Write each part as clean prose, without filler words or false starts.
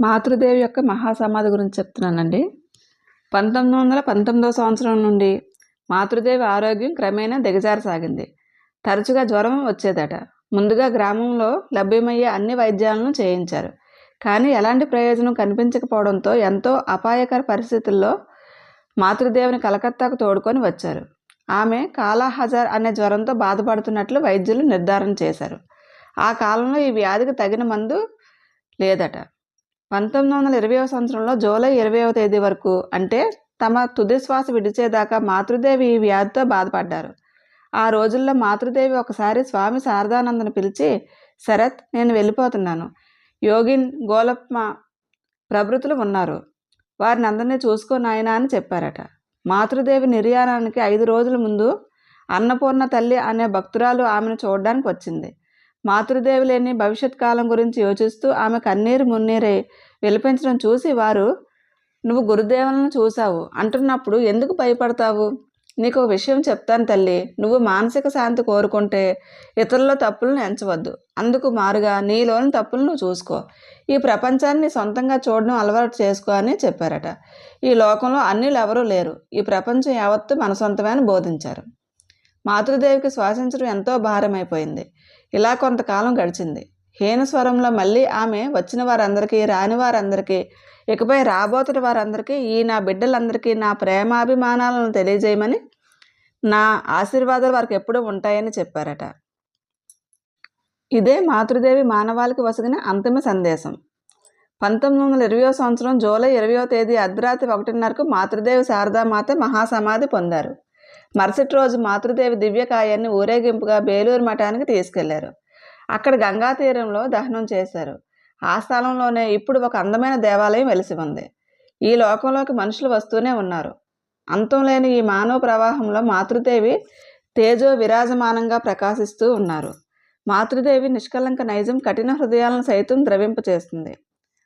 మాతృదేవి యొక్క మహాసమాధి గురించి చెప్తున్నానండి. 1919వ సంవత్సరం నుండి మాతృదేవి ఆరోగ్యం క్రమేణా దిగజారసాగింది. తరచుగా జ్వరం వచ్చేదట. ముందుగా గ్రామంలో లభ్యమయ్యే అన్ని వైద్యాలను చేయించారు. కానీ ఎలాంటి ప్రయోజనం కనిపించకపోవడంతో ఎంతో అపాయకర పరిస్థితుల్లో మాతృదేవిని కలకత్తాకు తోడుకొని వచ్చారు. ఆమె కాలాహజార్ అనే జ్వరంతో బాధపడుతున్నట్లు వైద్యులు నిర్ధారణ చేశారు. ఆ కాలంలో ఈ వ్యాధికి తగిన మందు లేదట. 1920వ సంవత్సరంలో జూలై 20వ తేదీ వరకు, అంటే తమ తుది శ్వాస విడిచేదాకా మాతృదేవి ఈ వ్యాధితో బాధపడ్డారు. ఆ రోజుల్లో మాతృదేవి ఒకసారి స్వామి శారదానందను పిలిచి, శరత్, నేను వెళ్ళిపోతున్నాను. యోగిన్, గోలప్మ ప్రభృతులు ఉన్నారు. వారిని అందరినీ చూసుకో నాయనా అని చెప్పారట. మాతృదేవి నిర్యాణానికి 5 రోజుల ముందు అన్నపూర్ణ తల్లి అనే భక్తురాలు ఆమెను చూడడానికి వచ్చింది. మాతృదేవి లేని భవిష్యత్ కాలం గురించి యోచిస్తూ ఆమె కన్నీరు మున్నీరై విలపించడం చూసి వారు, నువ్వు గురుదేవులను చూశావు అంటున్నప్పుడు ఎందుకు భయపడతావు? నీకు ఒక విషయం చెప్తాను తల్లి. నువ్వు మానసిక శాంతి కోరుకుంటే ఇతరుల తప్పులను ఎంచవద్దు. అందుకు మారుగా నీలోని తప్పులను నువ్వు చూసుకో. ఈ ప్రపంచాన్ని సొంతంగా చూడడం అలవాటు చేసుకో అని చెప్పారట. ఈ లోకంలో అన్యులు ఎవరూ లేరు. ఈ ప్రపంచం యావత్తు మన సొంతమే అని బోధించారు. మాతృదేవికి శ్వాసించడం ఎంతో భారమైపోయింది. ఇలా కొంతకాలం గడిచింది. హీనస్వరంలో మళ్ళీ ఆమె వచ్చిన వారందరికీ, రాని వారందరికీ, ఇకపై రాబోతున్న వారందరికీ, ఈ నా బిడ్డలందరికీ నా ప్రేమాభిమానాలను తెలియజేయమని, నా ఆశీర్వాదాలు వారికి ఎప్పుడూ ఉంటాయని చెప్పారట. ఇదే మాతృదేవి మానవాళికి వసగిన అంతిమ సందేశం. 1920వ సంవత్సరం జూలై 20వ తేదీ అర్ధరాత్రి 1:30కు మాతృదేవి శారదామాత మహాసమాధి పొందారు. మరుసటి రోజు మాతృదేవి దివ్యకాయాన్ని ఊరేగింపుగా బేలూరు మఠానికి తీసుకెళ్లారు. అక్కడ గంగా తీరంలో దహనం చేశారు. ఆ స్థలంలోనే ఇప్పుడు ఒక అందమైన దేవాలయం వెలిసి ఉంది. ఈ లోకంలోకి మనుషులు వస్తూనే ఉన్నారు. అంతం లేని ఈ మానవ ప్రవాహంలో మాతృదేవి తేజో విరాజమానంగా ప్రకాశిస్తూ ఉన్నారు. మాతృదేవి నిష్కలంక నైజం కఠిన హృదయాలను సైతం ద్రవింపచేస్తుంది.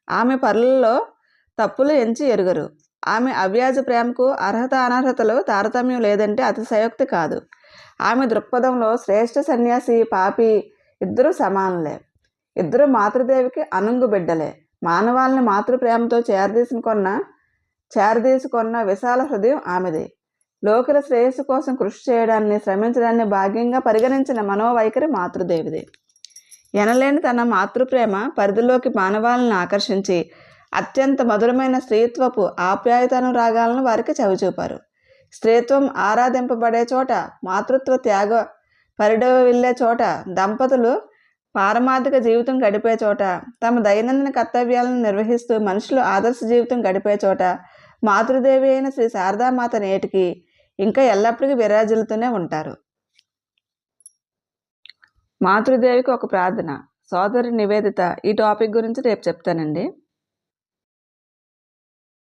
ఆమె పరులలో తప్పులు ఎంచి ఎరుగరు. ఆమె అవ్యాజ ప్రేమకు అర్హత అనర్హతలు తారతమ్యం లేదంటే అతిశయోక్తి కాదు. ఆమె దృక్పథంలో శ్రేష్ఠ సన్యాసి, పాపి ఇద్దరూ సమానులే. ఇద్దరు మాతృదేవికి అనుంగు బిడ్డలే. మానవాళ్ళని మాతృప్రేమతో చేరదీసుకొన్న విశాల హృదయం ఆమెది. లోకుల శ్రేయస్సు కోసం కృషి చేయడాన్ని, శ్రమించడాన్ని భాగ్యంగా పరిగణించిన మనోవైఖరి మాతృదేవిది. ఎనలేని తన మాతృప్రేమ పరిధిలోకి మానవాళ్ళని ఆకర్షించి అత్యంత మధురమైన స్త్రీత్వపు ఆప్యాయతానురాగాలను వారికి చవిచూపారు. స్త్రీత్వం ఆరాధింపబడే చోట, మాతృత్వ త్యాగ పరిడవిల్లే చోట, దంపతులు పారమార్థిక జీవితం గడిపే చోట, తమ దైనందిన కర్తవ్యాలను నిర్వహిస్తూ మనుషులు ఆదర్శ జీవితం గడిపే చోట మాతృదేవి అయిన శ్రీ శారదామాత నేటికి ఇంకా ఎల్లప్పుడూ విరాజిల్లుతూనే ఉంటారు. మాతృదేవికి ఒక ప్రార్థన. సోదరి నివేదిత ఈ టాపిక్ గురించి రేపు చెప్తానండి.